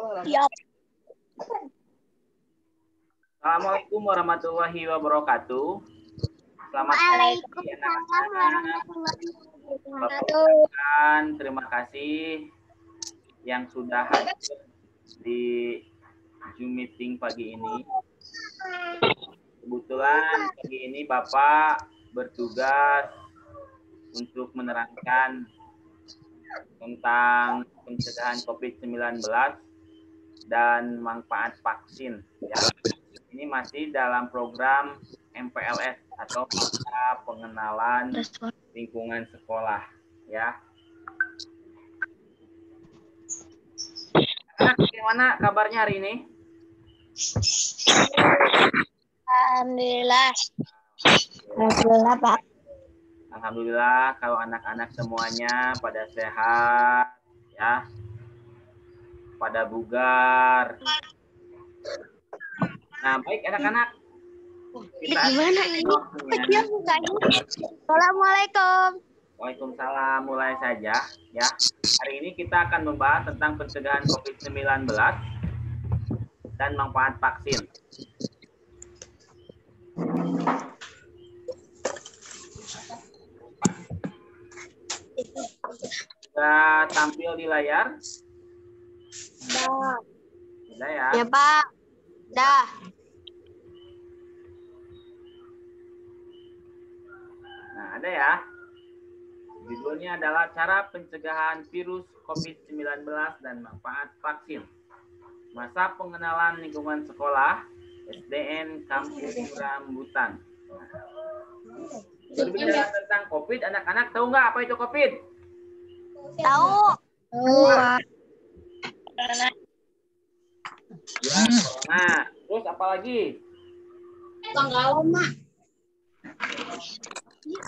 Siap. Assalamualaikum warahmatullahi wabarakatuh. Selamat pagi anak-anak. Bapak ucapkan terima kasih yang sudah hadir di Zoom meeting pagi ini. Kebetulan pagi ini Bapak bertugas untuk menerangkan tentang pencegahan COVID-19 dan manfaat vaksin. Ya. Ini masih dalam program MPLS atau masa pengenalan lingkungan sekolah. Ya. Anak, bagaimana kabarnya hari ini? Alhamdulillah. Alhamdulillah, Pak. Alhamdulillah kalau anak-anak semuanya pada sehat, ya, pada bugar. Nah, baik anak-anak. Kita gimana ini? Assalamualaikum. Waalaikumsalam. Mulai saja, ya. Hari ini kita akan membahas tentang pencegahan COVID-19 dan manfaat vaksin. Sudah tampil di layar? Sudah ya? Ya, Pak. Dah. Nah, ada ya. Judulnya adalah cara pencegahan virus COVID-19 dan manfaat vaksin. Masa pengenalan lingkungan sekolah SDN Kampus Rambutan. Berbicara tentang COVID, anak-anak tahu nggak apa itu COVID? Tahu. Ya, corona. Terus apa lagi?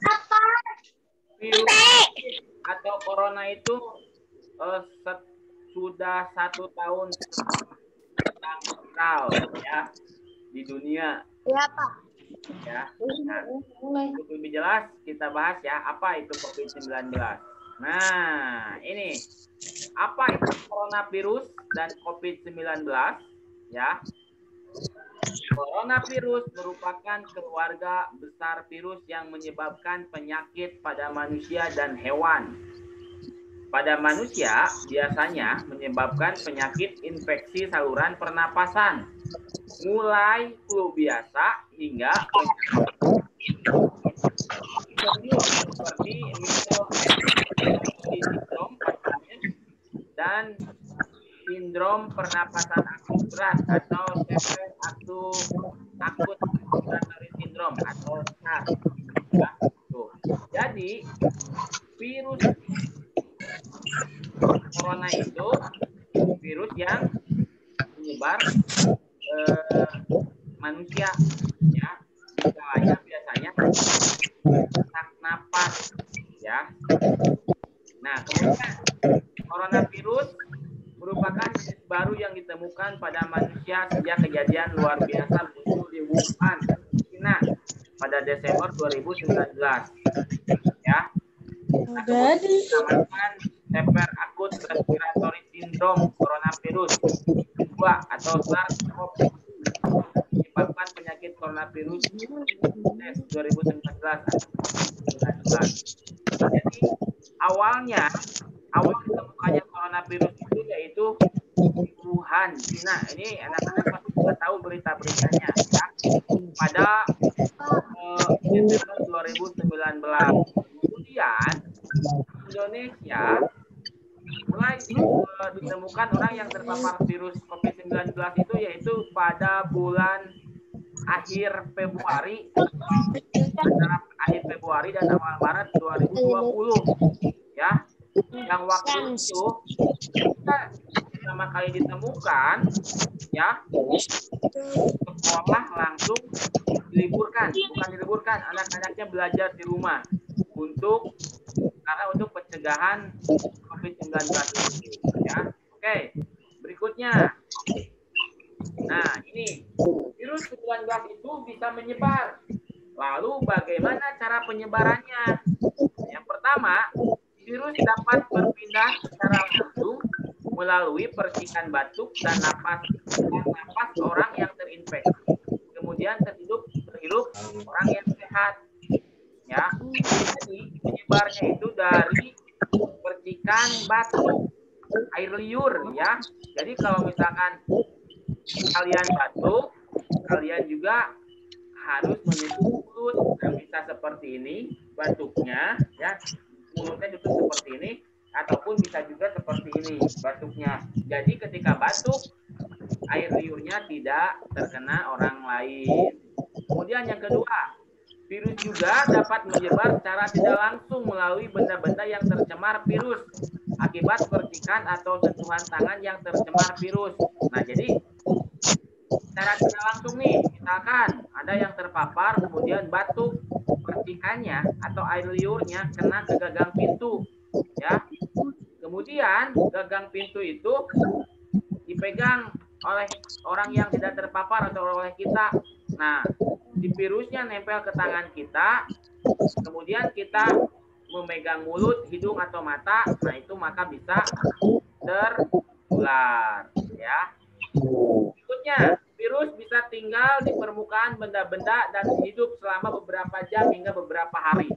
Apa? Virus atau corona itu sudah 1 tahun viral ya di dunia. Ya, Pak. Ya. Nah, untuk lebih jelas kita bahas ya apa itu COVID-19. Nah, ini apa itu coronavirus dan COVID-19 ya. Coronavirus merupakan keluarga besar virus yang menyebabkan penyakit pada manusia dan hewan. Pada manusia biasanya menyebabkan penyakit infeksi saluran pernapasan, mulai flu biasa hingga seperti sindrom dan sindrom pernapasan akut berat atau akut respiratory syndrome atau SARS. Ya, jadi virus corona itu virus yang menyebar manusia, ya. Gejalanya biasanya sesak napas, ya. Nah, kemudian coronavirus merupakan jenis baru yang ditemukan pada manusia sejak kejadian luar biasa muncul di Wuhan, China pada Desember 2019. Ya. Nah, kemudian dinamakan sever akut respiratory syndrome coronavirus 2 atau SARS-CoV-2 menyebabkan penyakit coronavirus 2019. Jadi awal ditemukannya coronavirus itu yaitu di Wuhan, China. Ini anak-anak pasti sudah tahu berita-beritanya ya. Pada Desember 2019. Kemudian Indonesia mulai ditemukan orang yang terpapar virus COVID-19 itu yaitu pada bulan akhir Februari, antara akhir Februari dan awal Maret 2020 ya. Yang waktu itu kita pertama kali ditemukan ya, sekolah langsung diliburkan, bukan diliburkan, anak-anaknya belajar di rumah untuk pencegahan COVID-19 itu ya. Oke, berikutnya. Nah, ini virus 19 itu bisa menyebar. Lalu bagaimana cara penyebarannya? Yang pertama, virus dapat berpindah secara langsung melalui percikan batuk dan napas orang yang terinfeksi, kemudian terhirup orang yang sehat. Ya, jadi penyebarnya itu dari percikan batuk, air liur, ya. Jadi kalau misalkan kalian batuk, kalian juga harus menutup mulut. Nah, bisa seperti ini batuknya, ya, mulutnya tutup seperti ini, ataupun bisa juga seperti ini batuknya. Jadi ketika batuk, air liurnya tidak terkena orang lain. Kemudian yang kedua, virus juga dapat menyebar secara tidak langsung melalui benda-benda yang tercemar virus akibat percikan atau sentuhan tangan yang tercemar virus. Nah, jadi secara tidak langsung nih, misalkan ada yang terpapar kemudian batuk, percikannya atau air liurnya kena ke gagang pintu, ya. Kemudian gagang pintu itu dipegang oleh orang yang tidak terpapar atau oleh kita. Nah, si virusnya nempel ke tangan kita, kemudian kita memegang mulut, hidung atau mata, nah itu maka bisa tertular, ya. Berikutnya, virus bisa tinggal di permukaan benda-benda dan hidup selama beberapa jam hingga beberapa hari.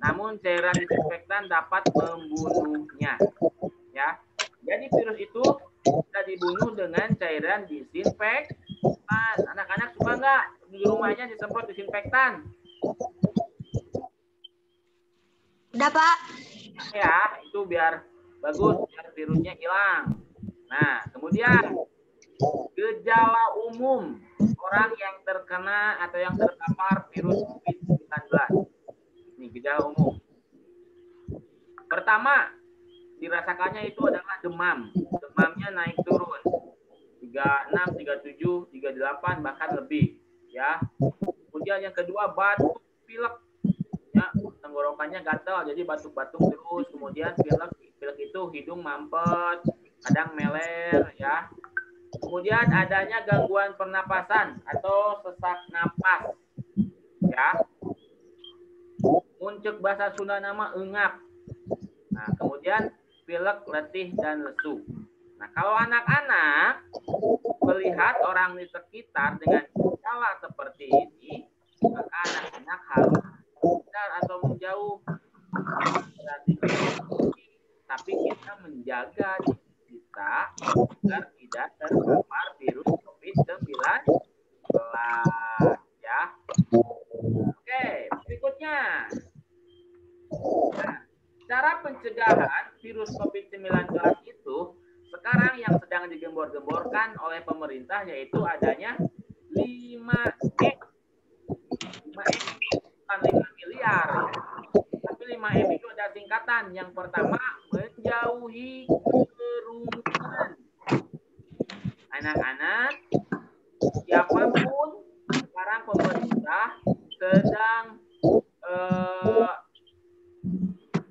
Namun cairan disinfektan dapat membunuhnya, ya. Jadi virus itu bisa dibunuh dengan cairan disinfektan. Anak-anak suka nggak di rumahnya disemprot disinfektan? Udah, Pak. Ya, itu biar bagus, biar virusnya hilang. Nah, kemudian gejala umum orang yang terkena atau yang terpapar virus COVID-19. Ini gejala umum. Pertama, dirasakannya itu adalah demam. Demamnya naik turun. 36, 37, 38 bahkan lebih, ya. Kemudian yang kedua batuk pilek, ya, tenggorokannya gatal jadi batuk-batuk terus, kemudian pilek itu hidung mampet, kadang meler, ya. Kemudian adanya gangguan pernapasan atau sesak napas, ya. Muncul bahasa Sunda nama engap. Nah, kemudian pilek, letih dan lesu. Nah, kalau anak-anak melihat orang di sekitar dengan gejala seperti ini, maka anak-anak harus sadar atau menjauh. Tapi kita menjaga diri kita agar tidak terpapar virus COVID-19, ya. Oke, berikutnya. Nah, cara pencegahan virus COVID-19 itu sekarang yang sedang digembor-gemborkan oleh pemerintah yaitu adanya 5M. 5M bukan 5 miliar, ya. Tapi 5M itu ada singkatan. Yang pertama, menjauhi kerumunan. Anak-anak, siapapun sekarang pemerintah sedang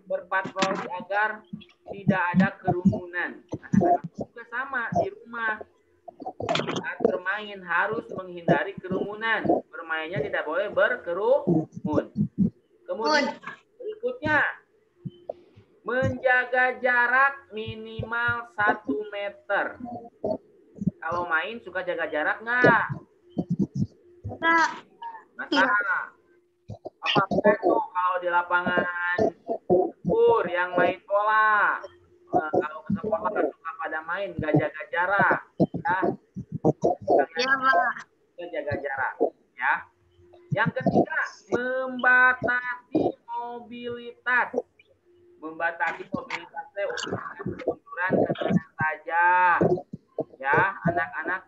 berpatroli agar tidak ada kerumunan. Anak-anak juga sama di rumah. Saat bermain harus menghindari kerumunan. Bermainnya tidak boleh berkerumun. Kemudian berikutnya, menjaga jarak minimal 1 meter. Kalau main suka jaga jarak nggak? Enggak. Masalah. Apa kalau di lapangan tempur yang main bola? Kalau ke sekolah suka pada main nggak jaga jarak, ya. Iya, Pak. Jaga jarak, ya. Yang ketiga, membatasi mobilitas. Membatasi mobilitasnya ukuran kemana saja, ya. Anak-anak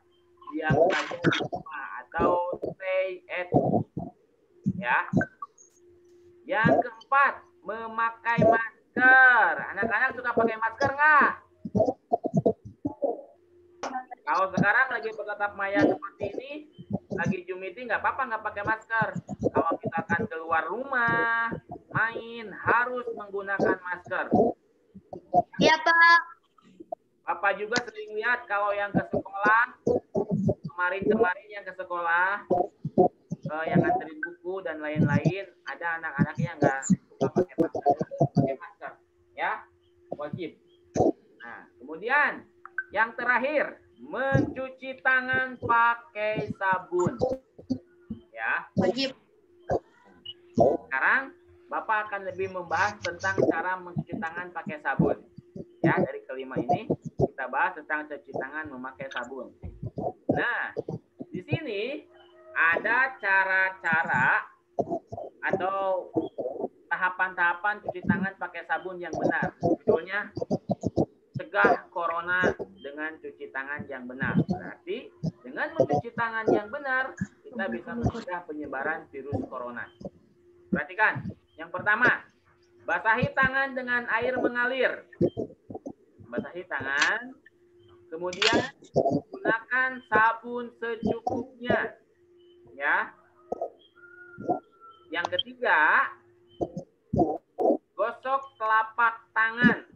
diam saja di rumah atau stay at home, ya. Yang keempat, memakai masker. Anak-anak suka pakai masker nggak? Kalau sekarang lagi bertatap maya seperti ini, lagi Zoom meeting nggak apa-apa nggak pakai masker. Kalau kita akan keluar rumah, main, harus menggunakan masker. Iya, Pak. Bapak juga sering lihat kalau yang ke sekolah, kemarin yang ke sekolah, yang nganterin buku dan lain-lain, ada anak-anak yang nggak suka pakai masker, ya, wajib. Nah, kemudian Yang terakhir, mencuci tangan pakai sabun. Ya. Wajib. Sekarang Bapak akan lebih membahas tentang cara mencuci tangan pakai sabun. Ya, dari kelima ini kita bahas tentang cuci tangan memakai sabun. Nah, di sini ada cara-cara atau tahapan-tahapan cuci tangan pakai sabun yang benar. Judulnya cegah corona dengan cuci tangan yang benar. Berarti dengan mencuci tangan yang benar, kita bisa mencegah penyebaran virus corona. Perhatikan, yang pertama, basahi tangan dengan air mengalir. Basahi tangan, kemudian gunakan sabun secukupnya. Ya. Yang ketiga, gosok telapak tangan.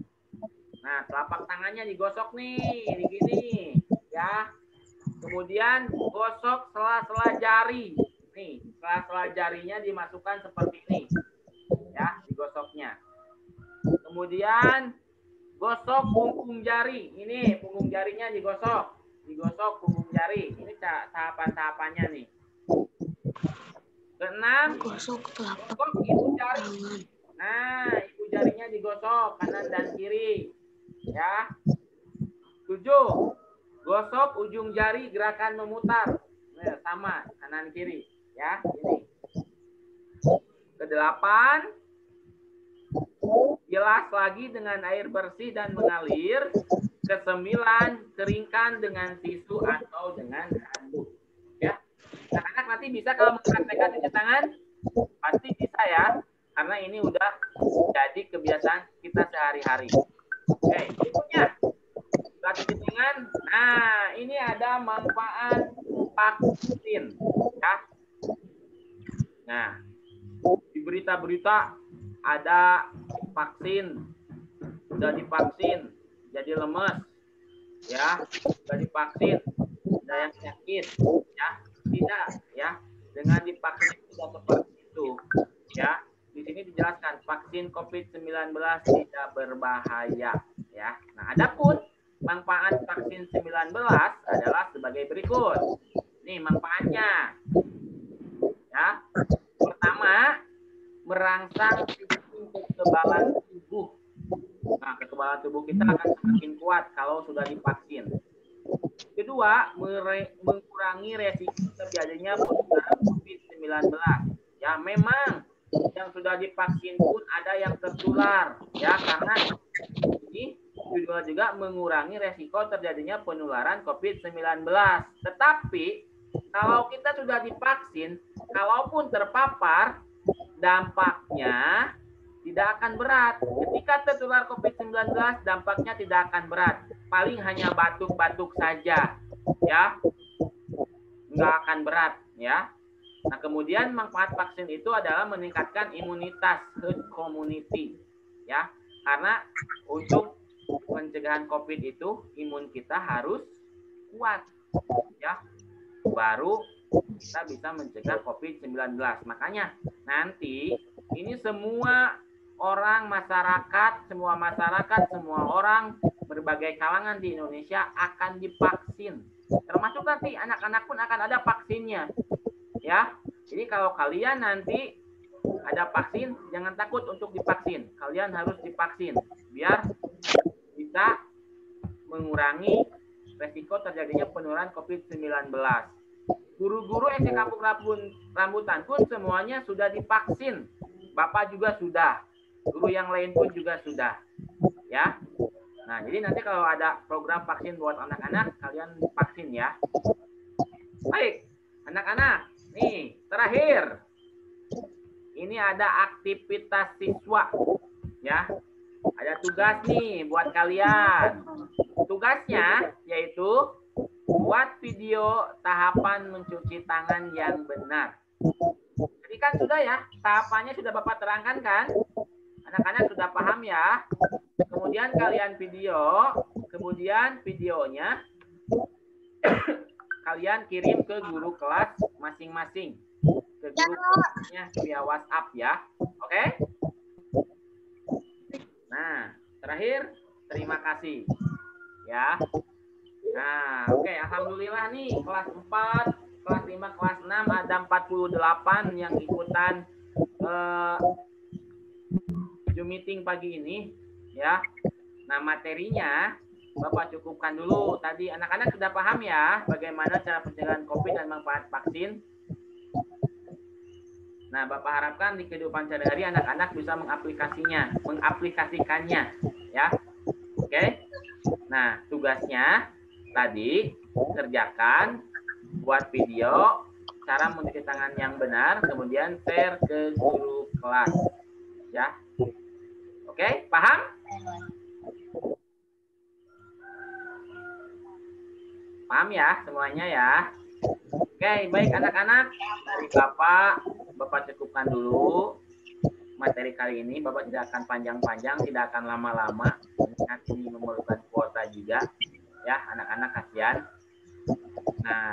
Nah, telapak tangannya digosok nih, gini, ya. Kemudian gosok sela-sela jari. Nih, sela-sela jarinya dimasukkan seperti ini. Ya, digosoknya. Kemudian gosok punggung jari. Ini punggung jarinya digosok. Digosok punggung jari. Ini tahapan-tahapannya nih. Keenam, Gosok telapak ibu jari. tangan. Nah, ibu jarinya digosok kanan dan kiri. Ya. 7. Gosok ujung jari gerakan memutar. Nah, sama kanan kiri. Ya, ini. Ke-8, bilas lagi dengan air bersih dan mengalir. Ke-9, keringkan dengan tisu atau dengan handuk. Ya. Anak-anak nanti bisa kalau mempraktekkan cuci tangan, pasti bisa ya. Karena ini udah jadi kebiasaan kita sehari-hari. Oke, berikutnya. Setelah cuci tangan, nah ini ada manfaat vaksin. Ya. Nah, di berita-berita ada vaksin, udah divaksin, jadi lemes, ya, udah divaksin, ada yang sakit, ya, tidak, ya, dengan divaksin tidak seperti itu, ya. Di sini dijelaskan vaksin COVID-19 tidak berbahaya, ya. Nah, adapun manfaat vaksin 19 adalah sebagai berikut. Nih manfaatnya, ya. Pertama, merangsang sistem kekebalan tubuh. Nah, kekebalan tubuh kita akan semakin kuat kalau sudah divaksin. Kedua, mengurangi resiko terjadinya penularan COVID-19. Ya, memang yang sudah divaksin pun ada yang tertular, ya, karena ini juga mengurangi resiko terjadinya penularan COVID-19. Tetapi kalau kita sudah divaksin, kalaupun terpapar, dampaknya tidak akan berat. Ketika tertular COVID-19, dampaknya tidak akan berat. Paling hanya batuk-batuk saja, ya, nggak akan berat, ya. Nah, kemudian manfaat vaksin itu adalah meningkatkan imunitas herd immunity, ya. Karena untuk pencegahan COVID itu imun kita harus kuat, ya. Baru kita bisa mencegah COVID-19. Makanya nanti ini semua orang masyarakat, semua orang berbagai kalangan di Indonesia akan divaksin. Termasuk nanti anak-anak pun akan ada vaksinnya. Ya, jadi kalau kalian nanti ada vaksin, jangan takut untuk divaksin. Kalian harus divaksin biar bisa mengurangi resiko terjadinya penularan COVID-19. Guru-guru SD Kampung Rambutan pun semuanya sudah divaksin. Bapak juga sudah. Guru yang lain pun juga sudah. Ya. Nah, jadi nanti kalau ada program vaksin buat anak-anak, kalian vaksin ya. Baik, anak-anak. Nih, terakhir. Ini ada aktivitas siswa. Ya. Ada tugas nih buat kalian. Tugasnya yaitu buat video tahapan mencuci tangan yang benar. Jadi kan sudah ya, tahapannya sudah Bapak terangkan kan? Anak-anak sudah paham ya? Kemudian kalian video, kemudian videonya kalian kirim ke guru kelas masing-masing. Ke guru kelasnya via WhatsApp ya. Oke? Nah, terakhir terima kasih. Ya. Nah, oke, alhamdulillah nih kelas 4, kelas 5, kelas 6 ada 48 yang ikutan Zoom meeting pagi ini ya. Nah, materinya Bapak cukupkan dulu. Tadi anak-anak sudah paham ya bagaimana cara pencegahan COVID dan manfaat vaksin. Nah, Bapak harapkan di kehidupan sehari-hari anak-anak bisa mengaplikasikannya ya. Oke. Nah, tugasnya tadi kerjakan, buat video, cara mencuci tangan yang benar, kemudian share ke guru kelas. Ya. Oke, paham? Paham ya semuanya ya? Oke, baik anak-anak. Dari Bapak cukupkan dulu materi kali ini. Bapak tidak akan panjang-panjang, tidak akan lama-lama. Ingat ini memerlukan kuota juga. Ya, anak-anak kasihan. Nah,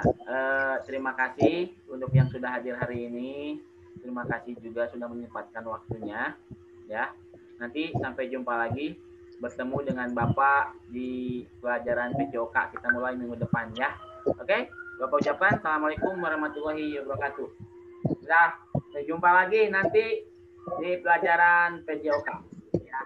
terima kasih untuk yang sudah hadir hari ini. Terima kasih juga sudah menyempatkan waktunya. Ya, nanti sampai jumpa lagi. Bertemu dengan Bapak di pelajaran PJOK kita mulai minggu depan ya. Oke, Bapak ucapkan Assalamualaikum warahmatullahi wabarakatuh. Sudah, sampai jumpa lagi nanti di pelajaran PJOK. Ya.